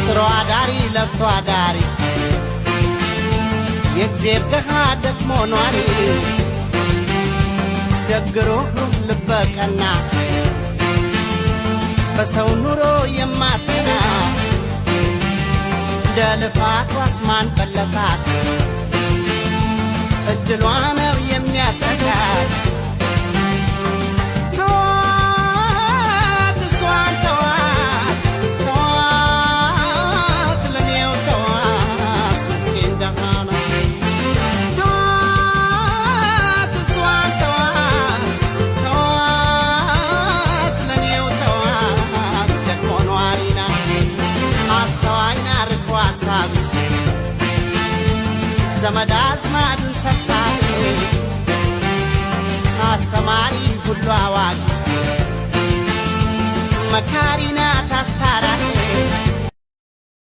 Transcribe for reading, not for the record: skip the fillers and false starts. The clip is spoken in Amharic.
ጥሮ አዳሪ ለፍቶ አዳሪ የእግዚአብሔር ደሃ ደክሞ ኗሪ ደግሮ ልበቀና በሰው ኑሮ የማትቀና ደልፋቷስ ማን በለጣት እድሏ ነው የሚያስጠጋት ተዋት እሷን ተዋት ተዋት ለኔው ተዋት ምስኪን ደሃ ነው ተዋት እሷን ተዋት ተዋት ለኔው ተዋት ደግሞ ኗሪ ናት አስተዋይ ናት ርቆ አሳቢ ዘመድ አዝማዱን ሰብሳቢ አስተማሪ ሁሉ አዋቂ መካሪ ናት አስታራቂ